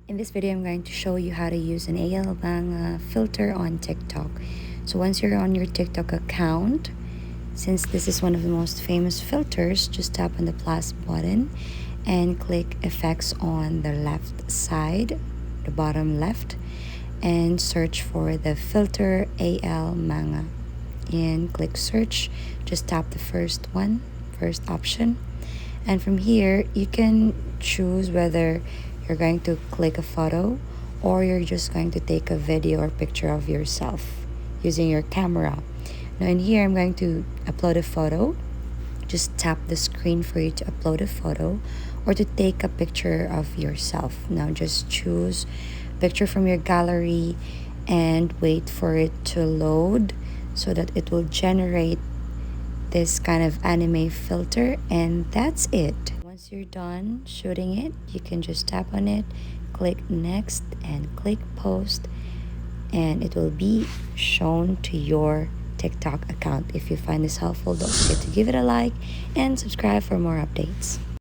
In this video, I'm going to show you how to use an AL MANGA filter on TikTok. So once you're on your TikTok account, since this is one of the most famous filters, just tap on the plus button and click effects on the left side, the bottom left, and search for the filter AL MANGA. And click search, just tap the first option. And from here, you can choose whether you're going to click a photo or you're just going to take a video or picture of yourself using your camera. Now in here, I'm going to upload a photo. Just tap the screen for you to upload a photo or to take a picture of yourself. Now just choose picture from your gallery and wait for it to load so that it will generate this kind of anime filter, and that's it. Once you're done shooting it, you can just tap on it, click next, and click post, and it will be shown to your TikTok account. If you find this helpful, don't forget to give it a like and subscribe for more updates.